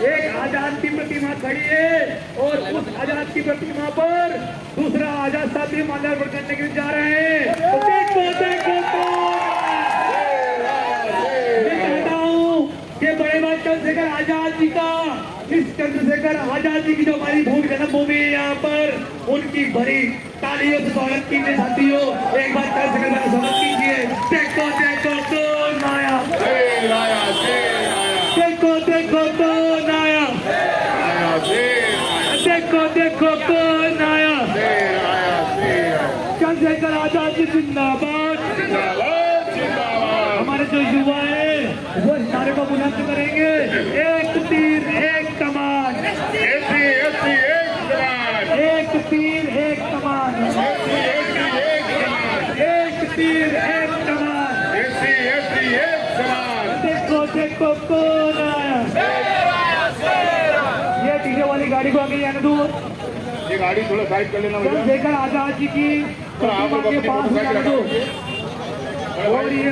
एक आजाद की प्रतिमा खड़ी है और उस आजाद की प्रतिमा पर दूसरा आजाद साहब भी माल्यार्पण करने के लिए जा रहे हैं। तो देखो देखो ये बड़े बात चंद्रशेखर आजाद जी का, इस चंद्रशेखर आजाद जी की जो हमारी भूमि जन्मभूमि है यहाँ पर, उनकी बड़ी तालियों से स्वागत कीजिए साथियों। एक बार चंद्रशेखर का स्वागत कीजिए। देखो देखो कौन आया, देखो देखो कौन आया, देखो देखो कौन आया। चंद्रशेखर आजाद जी जिंदाबाद। हमारे जो युवा है वो इस नारे को बुलंद करेंगे, एक तीर एक कमान, एक तीर एक कमान, एक तीर एक कमान। देखो देखो कौन आया। ये डीजे वाली गाड़ी को आगे आने दो। ये गाड़ी थोड़ा साइड कर लेना। चंद्रशेखर आजाद जी की प्रतिमा के पास जाने दो। और ये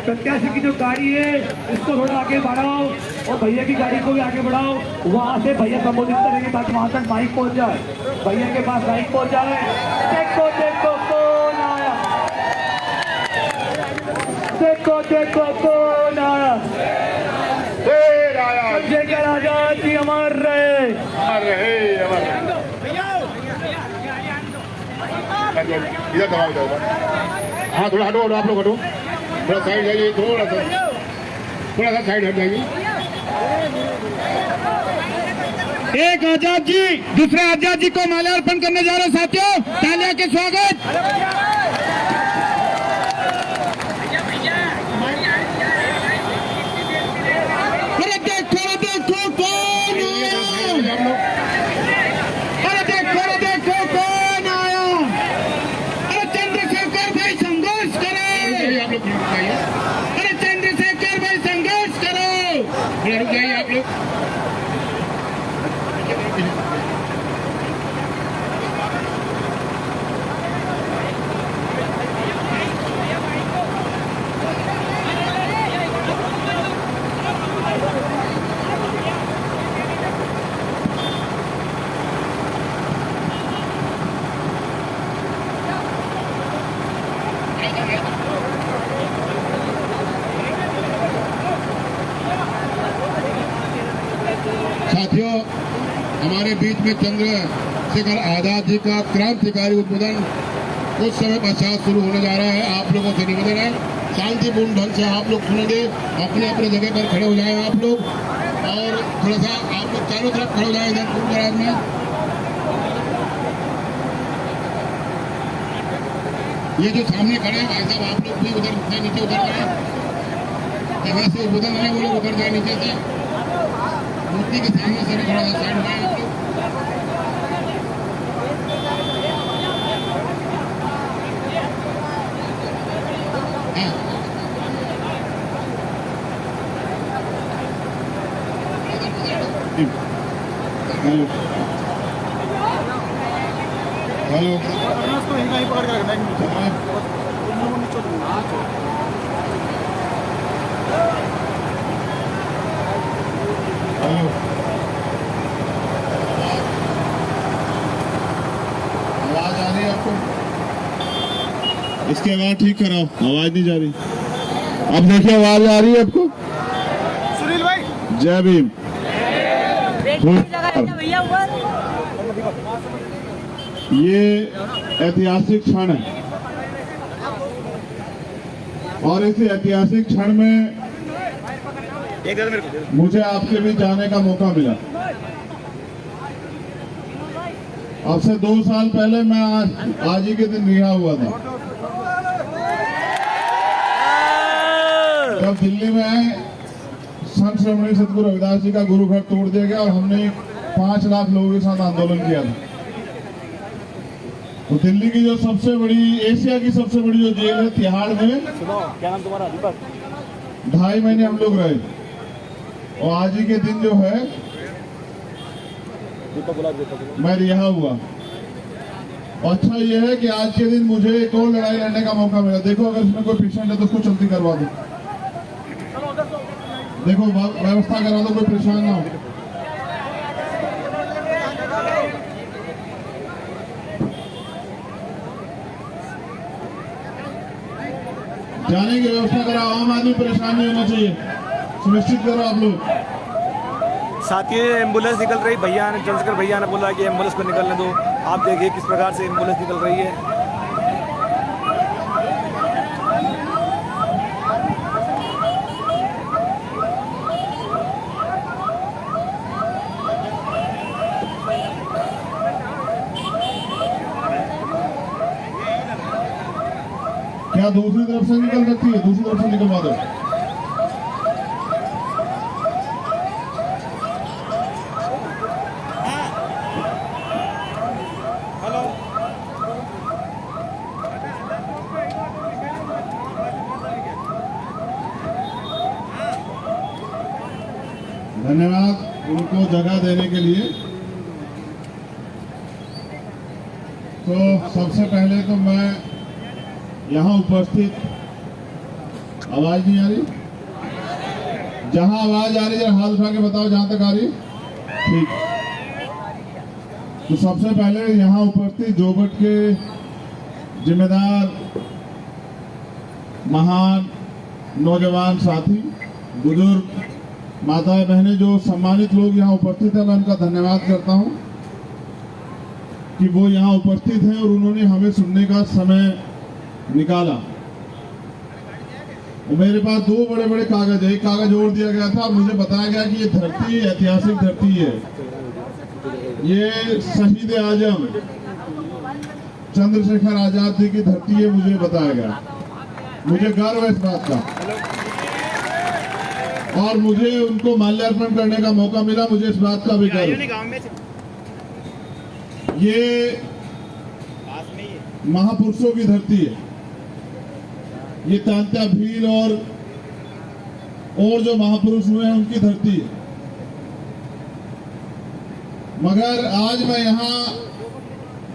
प्रत्याशी की जो गाड़ी है इसको थोड़ा आगे बढ़ाओ और भैया की गाड़ी को भी आगे बढ़ाओ। वहां से भैया संबोधित करेंगे ताकि वहां तक माइक पहुंच जाए, भैया के पास माइक पहुंच जाए। देखो देखो कौन आया, देखो देखो कौन आया। चंद्रशेखर आजाद जी अमर रहे, अमर रहे, अमर। इधर दबाओ जाओ। हाँ थोड़ा हटो, आप लोग हटो, थोड़ा साइड जाइए, थोड़ा सा साइड हट जाइए। एक आजाद जी दूसरे आजाद जी को माल्यार्पण करने जा रहे हैं साथियों, तालियां के स्वागत। अरे देखो देखो कौन आया, अरे देखो देखो कौन आया। अरे चंद्रशेखर भाई संघर्ष करो, अरे चंद्रशेखर भाई संघर्ष करो। रुक जाइए आप लोग। साथियों, हमारे बीच में चंद्रशेखर आजाद जी का क्रांतिकारी उद्बोधन कुछ समय पश्चात शुरू होने जा रहा है। आप लोगों से निवेदन है शांतिपूर्ण ढंग से आप लोग सुनेंगे, अपने अपने जगह पर खड़े हो जाएं आप लोग, और थोड़ा सा आप लोग चारों तरफ खड़े हो जाएं इधर दूर-दराज में। ये जो सामने खड़े हैं भाई साहब, आप लोग भी उधर नीचे उतर जाए, जगह से उधर आए वो लोग उतर जाए नीचे से, मूर्ति के सामने से भी थोड़ा सा साइड में आप लोग। हेलो हेलो, इसको यहीं पकड़ के रखना है। हेलो, आवाज आ रही है आपको? इसकी आवाज ठीक कराओ, आवाज नहीं जा रही। अब देखिए आवाज आ रही है आपको? सुनील भाई जय भीम। भैया ऊपर। ये ऐतिहासिक क्षण है और इस ऐतिहासिक क्षण में मुझे आपके बीच जाने का मौका मिला। अब से 2 साल पहले मैं आज ही के दिन रिहा हुआ था। जब दिल्ली में संत श्रोमणी सतगुरु रविदास जी का गुरु घर तोड़ दिया गया और हमने 5 लाख लोगों के साथ आंदोलन किया था, तो दिल्ली की जो सबसे बड़ी, एशिया की सबसे बड़ी जो जेल है तिहाड़ में, क्या नाम तुम्हारा? दीपक। 2.5 महीने हम लोग रहे। और आज ही के दिन जो है मैं रिहा हुआ। और अच्छा यह है कि आज के दिन मुझे एक और लड़ाई लड़ने का मौका मिला। देखो अगर इसमें कोई पेशेंट है तो उसको चलती करवा दो। देखो व्यवस्था करा दो, कोई परेशान ना हो। जाने की व्यवस्था करा, आम आदमी परेशान नहीं होना चाहिए, सुनिश्चित करो आप लोग। साथ ही एम्बुलेंस निकल रही, भैया ने चंद्रशेखर भैया ने बोला कि एम्बुलेंस को निकलने दो। आप देखिए किस प्रकार से एम्बुलेंस निकल रही है। क्या दूसरी तरफ से निकल सकती है? दूसरी तरफ से निकलवा दो। धन्यवाद उनको जगह देने के लिए। तो सबसे पहले तो मैं यहाँ उपस्थित, आवाज नहीं आ रही? जहाँ आवाज आ रही है हाथ उठा के बताओ जहाँ तक आ रही। ठीक। तो सबसे पहले यहाँ उपस्थित जोगट के जिम्मेदार, महान नौजवान साथी, बुजुर्ग, माता बहनें, जो सम्मानित लोग यहाँ उपस्थित हैं, मैं उनका धन्यवाद करता हूँ कि वो यहाँ उपस्थित हैं और उन्होंने हमें सुनने का समय निकाला। और मेरे पास दो बड़े बड़े कागज है, एक कागज और दिया गया था, मुझे बताया गया कि ये धरती ऐतिहासिक धरती है, ये शहीद आजम चंद्रशेखर आजाद जी की धरती है, मुझे बताया गया। मुझे गर्व है इस बात का और मुझे उनको माल्यार्पण करने का मौका मिला, मुझे इस बात का भी गर्व। ये महापुरुषों की धरती है, ये तांत्या भील और जो महापुरुष हुए हैं उनकी धरती है। मगर आज मैं यहाँ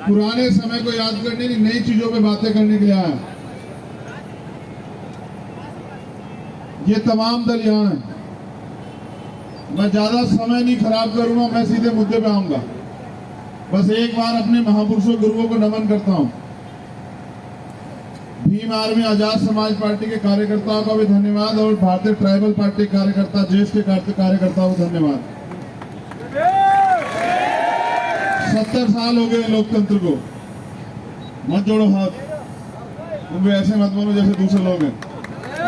पुराने समय को याद करने की, नई चीजों पे बातें करने के लिए आया। ये तमाम दल यहाँ हैं। मैं ज्यादा समय नहीं खराब करूंगा, मैं सीधे मुद्दे पे आऊंगा। बस एक बार अपने महापुरुषों गुरुओं को नमन करता हूं। भीम आर्मी आजाद समाज पार्टी के कार्यकर्ताओं का भी धन्यवाद और भारतीय ट्राइबल पार्टी कार्यकर्ता, जेएस के कार्यकर्ताओं को धन्यवाद। 70 साल हो गए लोकतंत्र को। मत जोड़ो हाथ, तुम ऐसे मत बोलो जैसे दूसरे लोग हैं।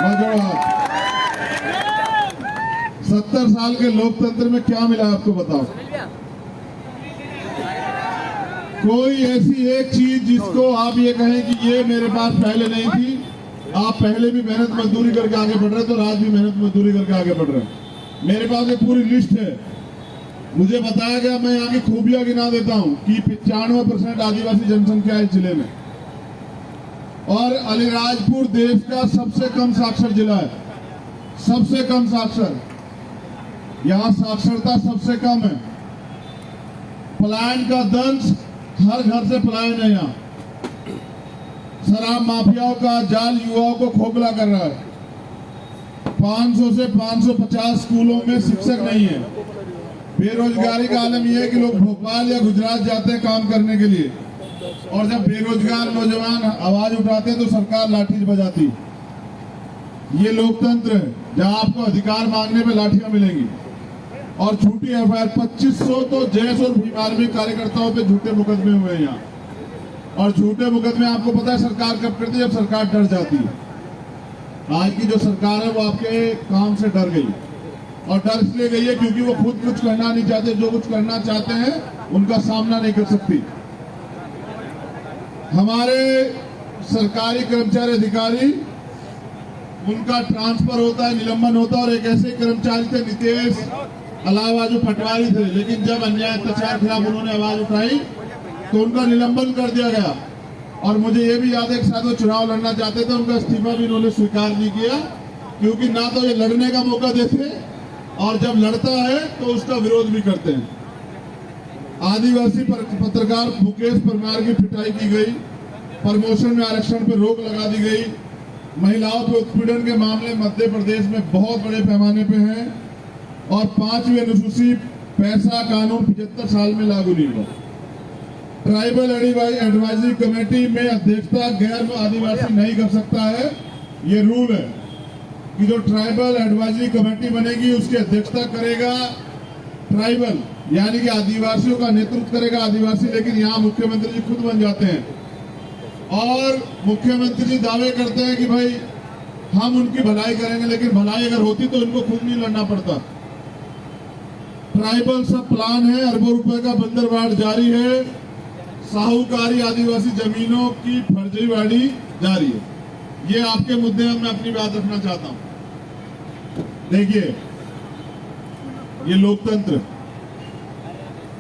मत जोड़ो हाथ। 70 साल के लोकतंत्र में क्या मिला आपको बताओ? कोई ऐसी एक चीज जिसको आप ये कहें कि ये मेरे पास पहले नहीं थी। आप पहले भी मेहनत मजदूरी करके आगे बढ़ रहे थे और आज भी मेहनत मजदूरी करके आगे बढ़ रहे हैं। मेरे पास एक पूरी लिस्ट है, मुझे बताया गया, मैं यहाँ की खूबियां गिना देता हूँ कि 95% आदिवासी जनसंख्या है जिले में और अलीराजपुर देश का सबसे कम साक्षर जिला है, सबसे कम साक्षर। यहाँ साक्षरता सबसे कम है। पलायन का दंश, हर घर से पलायन है। यहाँ शराब माफियाओं का जाल युवाओं को खोखला कर रहा है। 500 से 550 स्कूलों में शिक्षक नहीं है। बेरोजगारी का आलम यह है कि लोग भोपाल या गुजरात जाते हैं काम करने के लिए और जब बेरोजगार नौजवान आवाज उठाते हैं तो सरकार लाठी बजाती। ये लोकतंत्र है जहां आपको अधिकार मांगने पे लाठियां मिलेंगी और झूठी एफआईआर। 2500 तो जेएस और भीम आर्मी कार्यकर्ताओं पे झूठे मुकदमे हुए हैं यहाँ। और झूठे मुकदमे आपको पता है सरकार कब करती है? जब सरकार डर जाती है। आज की जो सरकार है वो आपके काम से डर गई और डर इसलिए गई है क्योंकि वो खुद कुछ करना नहीं चाहते, जो कुछ करना चाहते हैं उनका सामना नहीं कर सकती। हमारे सरकारी कर्मचारी अधिकारी, उनका ट्रांसफर होता है, निलंबन होता है और एक ऐसे कर्मचारी थे नितेश अलावा जो पटवारी थे, लेकिन जब अन्याय अत्याचार खिलाफ उन्होंने आवाज उठाई तो उनका निलंबन कर दिया गया। और मुझे ये भी याद है कि शायद वो चुनाव लड़ना चाहते थे, उनका इस्तीफा भी उन्होंने स्वीकार नहीं किया क्योंकि ना तो ये लड़ने का मौका देते और जब लड़ता है तो उसका विरोध भी करते हैं। आदिवासी पत्रकार मुकेश परमार की पिटाई की गई, प्रमोशन में आरक्षण पर रोक लगा दी गई, महिलाओं पे उत्पीड़न के मामले मध्य प्रदेश में बहुत बड़े पैमाने पे हैं और 5वीं अनुसूची पैसा कानून 75 साल में लागू नहीं हुआ। ट्राइबल एडवाइजरी कमेटी में अध्यक्षता गैर आदिवासी नहीं कर सकता है। ये रूल है कि जो ट्राइबल एडवाइजरी कमेटी बनेगी उसकी अध्यक्षता करेगा ट्राइबल, यानी कि आदिवासियों का नेतृत्व करेगा आदिवासी। लेकिन यहाँ मुख्यमंत्री जी खुद बन जाते हैं और मुख्यमंत्री जी दावे करते हैं कि भाई हम उनकी भलाई करेंगे, लेकिन भलाई अगर होती तो इनको खुद नहीं लड़ना पड़ता। ट्राइबल सब प्लान है, अरबों रुपए का बंदरबांट जारी है, साहूकारी आदिवासी जमीनों की फर्जीवाड़ी जारी है। ये आपके मुद्दे में मैं अपनी बात रखना चाहता हूं। देखिए, ये लोकतंत्र,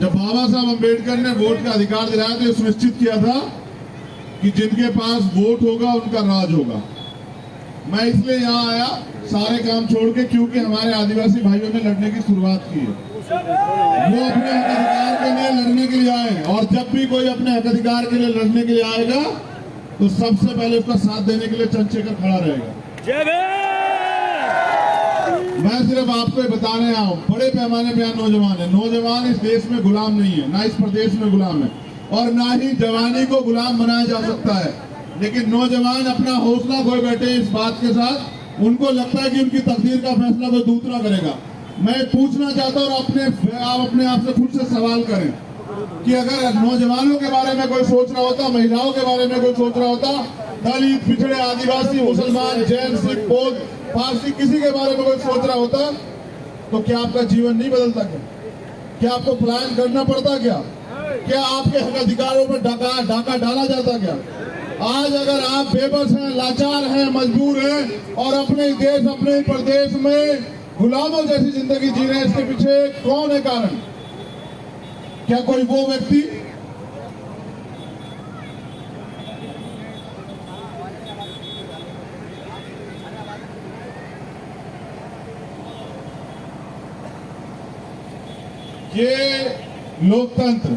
जब बाबा साहब अम्बेडकर ने वोट का अधिकार दिलाया तो ये सुनिश्चित किया था कि जिनके पास वोट होगा उनका राज होगा। मैं इसलिए यहाँ आया सारे काम छोड़ के, क्योंकि हमारे आदिवासी भाइयों ने लड़ने की शुरुआत की है। वो अपने हक अधिकार के लिए लड़ने के लिए आए और जब भी कोई अपने हक अधिकार के लिए लड़ने के लिए आएगा तो सबसे पहले उसका साथ देने के लिए चंद्रशेखर खड़ा रहेगा। मैं सिर्फ आपको बताने आया हूँ, बड़े पैमाने पे नौजवान है। नौजवान इस देश में गुलाम नहीं है, ना इस प्रदेश में गुलाम है और ना ही जवानी को गुलाम बनाया जा सकता है। लेकिन नौजवान अपना हौसला खोए बैठे इस बात के साथ, उनको लगता है कि उनकी तकदीर का फैसला कोई दूसरा करेगा। मैं पूछना चाहता हूँ और आप अपने आप से खुद से सवाल करें कि अगर नौजवानों के बारे में कोई सोच रहा होता, महिलाओं के बारे में कोई सोच रहा होता, दलित, पिछड़े, आदिवासी, मुसलमान, जैन, सिख, बौद्ध, पारसी, किसी के बारे में कोई सोच रहा होता तो क्या आपका जीवन नहीं बदलता? क्या आपको प्लान करना पड़ता? क्या आपके हक अधिकारों पर डाका डाला जाता? क्या आज अगर आप बेबस हैं, लाचार हैं, मजबूर हैं और अपने देश, अपने प्रदेश में गुलामों जैसी जिंदगी जी रहे हैं, इसके पीछे कौन है कारण? क्या कोई वो व्यक्ति ये लोकतंत्र,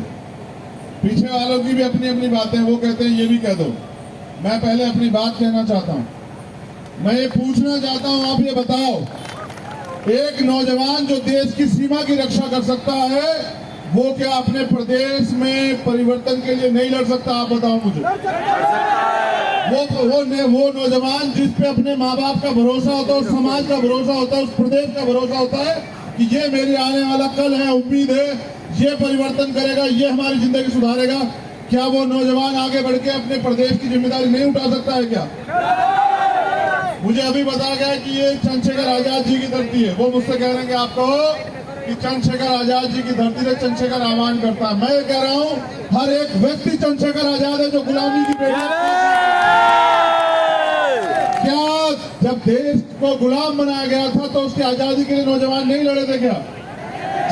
पीछे वालों की भी अपनी अपनी बातें, वो कहते हैं ये भी कह दो। मैं पहले अपनी बात कहना चाहता हूं। मैं ये पूछना चाहता हूं, आप ये बताओ, एक नौजवान जो देश की सीमा की रक्षा कर सकता है वो क्या अपने प्रदेश में परिवर्तन के लिए नहीं लड़ सकता? आप बताओ मुझे। वो नौजवान जिस पे अपने माँ बाप का भरोसा होता है, उस समाज का भरोसा होता है, उस प्रदेश का भरोसा होता है कि ये मेरे आने वाला कल है, उम्मीद है, ये परिवर्तन करेगा, ये हमारी जिंदगी सुधारेगा, क्या वो नौजवान आगे बढ़ के अपने प्रदेश की जिम्मेदारी नहीं उठा सकता है? क्या मुझे अभी बताया गया कि ये चंद्रशेखर आजाद जी की धरती है। वो मुझसे कह रहे हैं कि आप कहो कि चंद्रशेखर आजाद जी की धरती से चंद्रशेखर आह्वान करता है। मैं कह रहा हूँ हर एक व्यक्ति चंद्रशेखर आजाद है जो गुलामी की क्या जब देश को गुलाम बनाया गया था तो उसकी आजादी के लिए नौजवान नहीं लड़े थे? क्या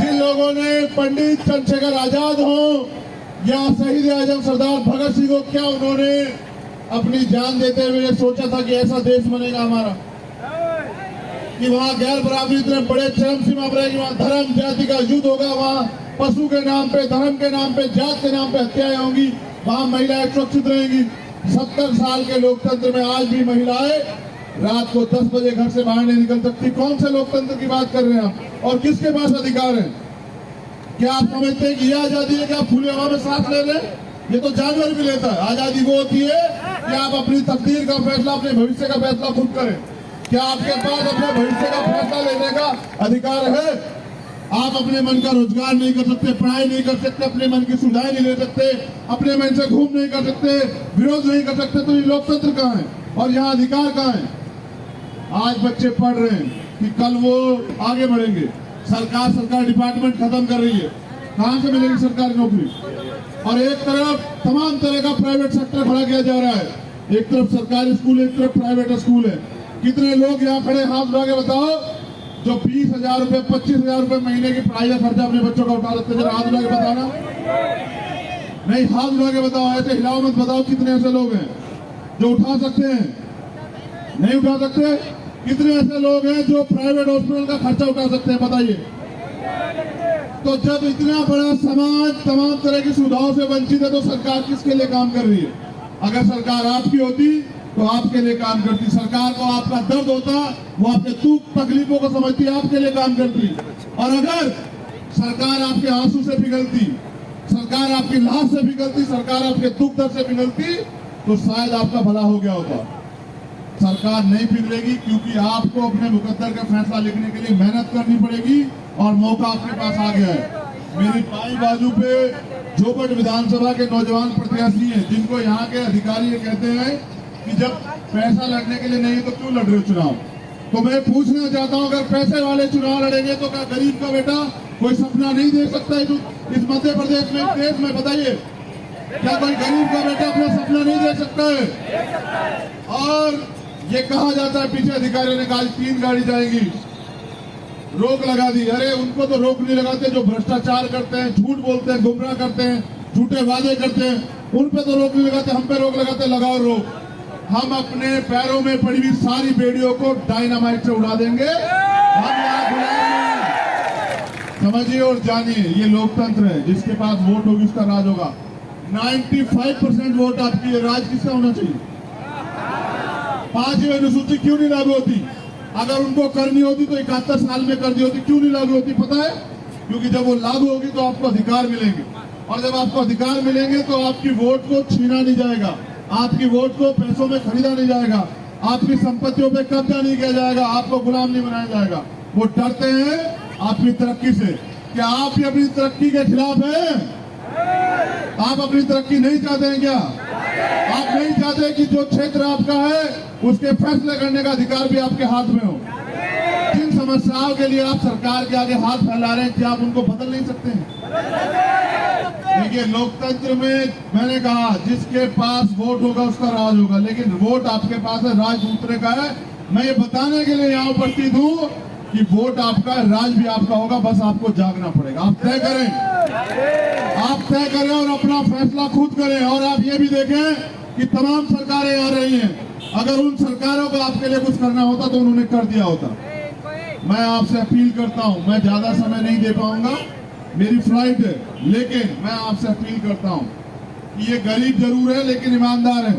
जिन लोगों ने पंडित चंद्रशेखर आजाद हो या शहीद आजम सरदार भगत सिंह को, क्या उन्होंने अपनी जान देते हुए सोचा था कि ऐसा देश बनेगा हमारा, कि वहाँ गैर बराबरी इतने बड़े चरम सीमा पर रहेगी, वहाँ धर्म जाति का युद्ध होगा, वहाँ पशु के नाम पे, धर्म के नाम पे, जात के नाम पे हत्याएं होंगी, वहाँ महिलाएं सुरक्षित रहेंगी? 70 साल के लोकतंत्र में आज भी महिलाएं रात को 10 बजे घर से बाहर नहीं निकल सकती। कौन से लोकतंत्र की बात कर रहे हैं आप? और किसके पास अधिकार है? क्या आप समझते हैं कि यह आजादी है कि आप खुली हवा में सांस ले रहे हैं? ये तो जानवर भी लेता है। आजादी वो होती है कि आप अपनी तकदीर का फैसला, अपने भविष्य का फैसला खुद करें। क्या आपके पास अपने भविष्य का फैसला लेने का अधिकार है? आप अपने मन का रोजगार नहीं कर सकते, पढ़ाई नहीं कर सकते, अपने मन की सुविधाएं नहीं ले सकते, अपने मन से घूम नहीं कर सकते, विरोध नहीं कर सकते, तो ये लोकतंत्र कहाँ है और यहाँ अधिकार कहाँ है? आज बच्चे पढ़ रहे हैं कि कल वो आगे बढ़ेंगे। सरकार डिपार्टमेंट खत्म कर रही है, कहाँ से मिलेगी सरकारी नौकरी? और एक तरफ तमाम तरह का प्राइवेट सेक्टर खड़ा किया जा रहा है, एक तरफ सरकारी स्कूल, एक तरफ प्राइवेट स्कूल है। कितने लोग यहाँ खड़े हाथ उठा के बताओ जो 20,000 रुपए 25,000 रुपए महीने की पढ़ाई का खर्चा अपने बच्चों का उठा सकते? जरा हाथ उठा के बताना। नहीं, हाथ उठा के बताओ, ऐसे हिलाओ मत, बताओ कितने ऐसे लोग हैं जो उठा सकते हैं? नहीं उठा सकते। कितने ऐसे लोग हैं जो प्राइवेट हॉस्पिटल का खर्चा उठा सकते हैं? बताइए। तो जब इतना बड़ा समाज तमाम तरह की सुविधाओं से वंचित है तो सरकार किसके लिए काम कर रही है? अगर सरकार आपकी होती तो आपके लिए काम करती। सरकार को आपका दर्द होता, वो आपके दुख तकलीफों को समझती, आपके लिए काम करती। और अगर सरकार आपके आंसू से पिघलती, सरकार आपकी लाश से पिघलती, सरकार आपके दुख दर्द से पिघलती, तो शायद आपका भला हो गया होता। सरकार नहीं पिघलेगी, क्योंकि आपको अपने मुकद्दर का फैसला लिखने के लिए मेहनत करनी पड़ेगी और मौका आपके पास आ गया है। मेरी बाई बाजू पे जोबट विधानसभा के नौजवान प्रत्याशी हैं, जिनको यहाँ के अधिकारी ये कहते हैं कि जब पैसा लड़ने के लिए नहीं तो क्यों लड़ रहे हो चुनाव। तो मैं पूछना चाहता हूँ, अगर पैसे वाले चुनाव लड़ेंगे तो क्या गरीब का बेटा कोई सपना नहीं देख सकता है? इस मध्य प्रदेश में, देश में, बताइए, क्या कोई गरीब का बेटा अपना सपना नहीं देख सकता है? और ये कहा जाता है, पीछे अधिकारियों ने कहा 3 गाड़ी जाएंगी, रोक लगा दी। अरे उनको तो रोक नहीं लगाते जो भ्रष्टाचार करते हैं, झूठ बोलते हैं, गुमराह करते हैं, झूठे वादे करते हैं, उन पे तो रोक नहीं लगाते, हम पे रोक लगाते। लगाओ रोक। हम अपने पैरों में पड़ी हुई सारी बेड़ियों को डायनामाइट से उड़ा देंगे। हम यहाँ गुलाम हैं। समझिए और जानिए, ये लोकतंत्र है, जिसके पास वोट होगी उसका राज होगा। 95% वोट आपकी है, राज किसका होना चाहिए? 5वीं अनुसूची क्यों नहीं लागू होती? अगर उनको करनी होती तो 71 साल में कर दी होती। क्यों नहीं लागू होती पता है? क्योंकि जब वो लागू होगी तो आपको अधिकार मिलेंगे, और जब आपको अधिकार मिलेंगे तो आपकी वोट को छीना नहीं जाएगा, आपकी वोट को पैसों में खरीदा नहीं जाएगा, आपकी संपत्तियों पे कब्जा नहीं किया जाएगा, आपको गुलाम नहीं बनाया जाएगा। वो डरते हैं आपकी तरक्की से। क्या आप भी अपनी तरक्की के खिलाफ हैं? आप अपनी तरक्की नहीं चाहते हैं क्या? आप नहीं चाहते कि जो क्षेत्र आपका है उसके फैसले करने का अधिकार भी आपके हाथ में हो? जिन समस्याओं के लिए आप सरकार के आगे हाथ फैला रहे हैं, क्या आप उनको बदल नहीं सकते हैं? देखिए, लोकतंत्र में मैंने कहा जिसके पास वोट होगा उसका राज होगा, लेकिन वोट आपके पास है, राज दूसरे का है। मैं ये बताने के लिए यहाँ उपस्थित हूँ कि वोट आपका है, राज भी आपका होगा, बस आपको जागना पड़ेगा। आप तय करें, आप तय करें और अपना फैसला खुद करें। और आप ये भी देखें कि तमाम सरकारें आ रही हैं, अगर उन सरकारों को आपके लिए कुछ करना होता तो उन्होंने कर दिया होता। मैं आपसे अपील करता हूं, मैं ज्यादा समय नहीं दे पाऊंगा, मेरी फ्लाइट है, लेकिन मैं आपसे अपील करता हूं कि ये गरीब जरूर है लेकिन ईमानदार है,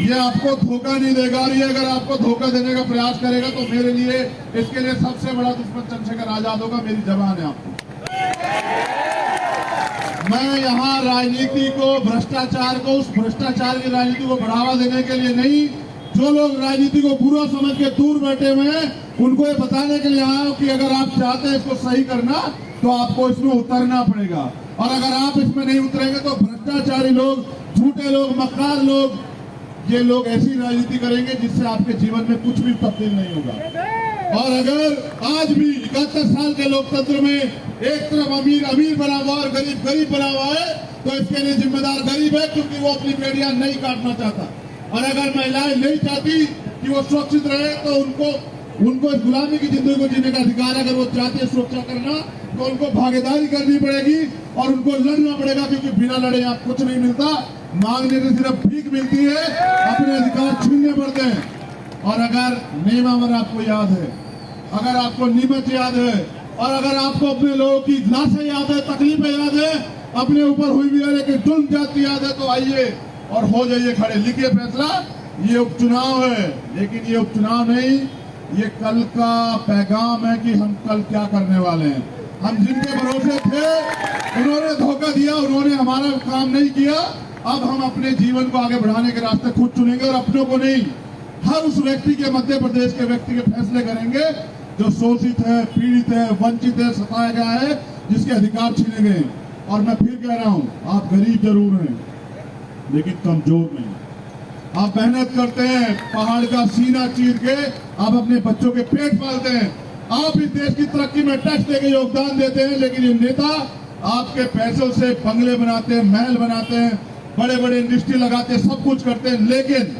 ये आपको धोखा नहीं देगा। और ये अगर आपको धोखा देने का प्रयास करेगा तो मेरे लिए, इसके लिए सबसे बड़ा दुश्मन चंद्रशेखर आजाद होगा। मेरी जबान है आपको। मैं यहाँ राजनीति को, भ्रष्टाचार को, उस भ्रष्टाचार की राजनीति को बढ़ावा देने के लिए नहीं, जो लोग राजनीति को बुरा समझ के दूर बैठे हुए हैं उनको ये बताने के लिए आया हूं कि अगर आप चाहते हैं इसको सही करना तो आपको इसमें उतरना पड़ेगा। और अगर आप इसमें नहीं उतरेंगे तो भ्रष्टाचारी लोग, झूठे लोग, मक्कार लोग, ये लोग ऐसी राजनीति करेंगे जिससे आपके जीवन में कुछ भी तब्दील नहीं होगा। और अगर आज भी 71 साल के लोकतंत्र में एक तरफ अमीर अमीर बना हुआ और गरीब गरीब बना हुआ है, तो इसके लिए जिम्मेदार गरीब है, क्योंकि वो अपनी बेटियां नहीं काटना चाहता। और अगर महिलाएं नहीं चाहती कि वो सुरक्षित रहे तो उनको इस गुलामी की जिंदगी को जीने का अधिकार है। अगर वो चाहती है सुरक्षा करना तो उनको भागीदारी करनी पड़ेगी और उनको लड़ना पड़ेगा, क्योंकि बिना लड़े यहाँ कुछ नहीं मिलता। मांगने से सिर्फ भीख मिलती है, अपने अधिकार छीनने पड़ते हैं। और अगर नेमावर आपको याद है, अगर आपको नीमच याद है, और अगर आपको अपने लोगों की लाशें याद है, तकलीफें याद है, अपने ऊपर हुई भी कि जुल्म जाती याद है, तो आइए और हो जाइए खड़े, लिखिए फैसला। ये उपचुनाव है, लेकिन ये उपचुनाव नहीं, ये कल का पैगाम है कि हम कल क्या करने वाले हैं। हम जिनके भरोसे थे उन्होंने धोखा दिया, उन्होंने हमारा काम नहीं किया। अब हम अपने जीवन को आगे बढ़ाने के रास्ते खुद चुनेंगे और अपनों को नहीं, हर उस व्यक्ति के, मध्य प्रदेश के व्यक्ति के फैसले करेंगे जो शोषित है, पीड़ित है, वंचित है, सताया गया है, जिसके अधिकार छीने गए। और मैं फिर कह रहा हूं, आप गरीब जरूर हैं लेकिन कमजोर नहीं। आप मेहनत करते हैं, पहाड़ का सीना चीर के आप अपने बच्चों के पेट पालते हैं, आप इस देश की तरक्की में टैक्स देके योगदान देते हैं। लेकिन ये नेता आपके पैसों से बंगले बनाते हैं, महल बनाते हैं, बड़े बड़े इंडस्ट्री लगाते हैं, सब कुछ करते हैं, लेकिन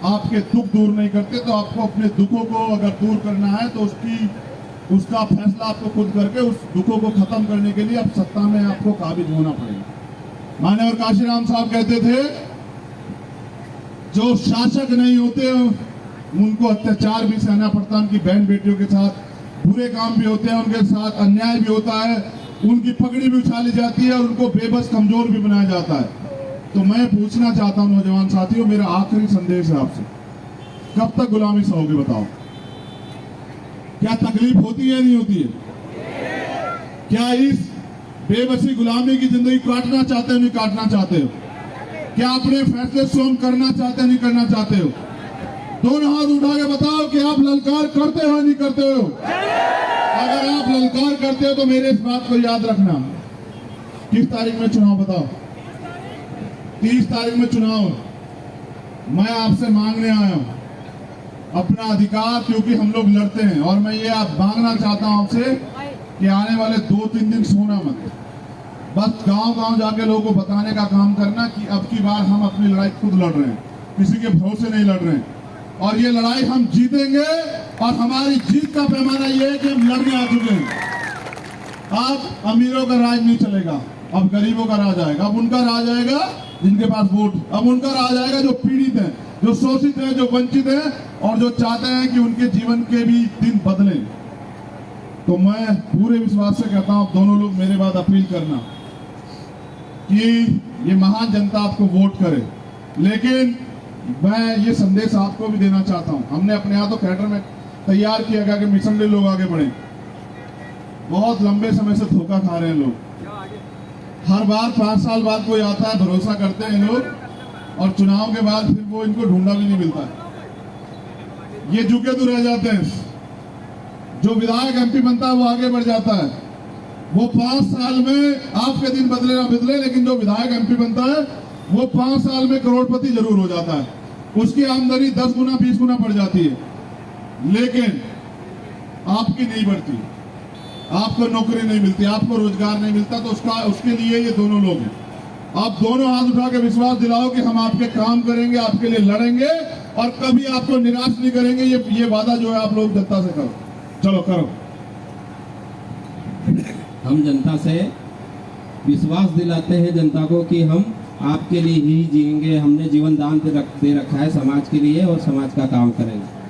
आपके दुख दूर नहीं करते। तो आपको अपने दुखों को अगर दूर करना है तो उसका फैसला आपको खुद करके उस दुखों को खत्म करने के लिए अब सत्ता में आपको काबिज होना पड़ेगा। माननीय काशीराम साहब कहते थे, जो शासक नहीं होते उनको अत्याचार भी सहना पड़ता है, उनकी बहन बेटियों के साथ बुरे काम भी होते हैं, उनके साथ अन्याय भी होता है, उनकी पगड़ी भी उछाली जाती है और उनको बेबस कमजोर भी बनाया जाता है। तो मैं पूछना चाहता हूं नौजवान साथियों, मेरा आखिरी संदेश है आपसे, कब तक गुलामी सहोगे बताओ? क्या तकलीफ होती है नहीं होती है? क्या इस बेबसी गुलामी की जिंदगी काटना चाहते हो नहीं काटना चाहते हो? क्या अपने फैसले स्वयं करना चाहते हो नहीं करना चाहते हो? दोनों हाथ उठा के बताओ कि आप ललकार करते हो नहीं करते हो? अगर आप ललकार करते हो तो मेरे इस बात को याद रखना, किस तारीख में चुनाव बताओ? 30 तारीख में चुनाव। मैं आपसे मांगने आया हूं अपना अधिकार, क्योंकि हम लोग लड़ते हैं, और मैं ये आप मांगना चाहता हूं आपसे कि आने वाले 2-3 दिन सोना मत, बस गांव-गांव जाके लोगों को बताने का काम करना कि अब की बार हम अपनी लड़ाई खुद लड़ रहे हैं, किसी के भरोसे नहीं लड़ रहे हैं, और ये लड़ाई हम जीतेंगे। और हमारी जीत का पैमाना ये है कि हम लड़ने आ चुके हैं। अब अमीरों का राज नहीं चलेगा, अब गरीबों का राज आएगा। अब उनका राज आएगा जिनके पास वोट, अब उनका राज आएगा जो पीड़ित हैं, जो शोषित हैं, जो वंचित हैं, और जो चाहते हैं कि उनके जीवन के भी दिन बदले। तो मैं पूरे विश्वास से कहता हूं, दोनों लोग मेरे बाद अपील करना कि ये महान जनता आपको वोट करे, लेकिन मैं ये संदेश आपको भी देना चाहता हूं। हमने अपने यहाँ तो कैडर में तैयार किया गया कि मिशन में लोग आगे बढ़े। बहुत लंबे समय से धोखा खा रहे हैं लोग, हर बार 5 साल बाद कोई आता है, भरोसा करते हैं लोग, और चुनाव के बाद फिर वो इनको ढूंढा भी नहीं मिलता है, ये झुके तो रह जाते हैं। जो विधायक एमपी बनता है वो आगे बढ़ जाता है, वो 5 साल में आपके दिन बदले ना बदले, लेकिन जो विधायक एमपी बनता है वो 5 साल में करोड़पति जरूर हो जाता है, उसकी आमदनी 10 गुना 20 गुना बढ़ जाती है, लेकिन आपकी नहीं बढ़ती, आपको नौकरी नहीं मिलती, आपको रोजगार नहीं मिलता। तो उसके लिए ये दोनों लोग हैं। आप दोनों हाथ उठा के विश्वास दिलाओ कि हम आपके काम करेंगे, आपके लिए लड़ेंगे, और कभी आपको निराश नहीं करेंगे। ये वादा जो है आप लोग जनता से करो, चलो करो। हम जनता से विश्वास दिलाते हैं जनता को कि हम आपके लिए ही जिएंगे। हमने जीवन दान दे रखा है समाज के लिए, और समाज का काम करेंगे।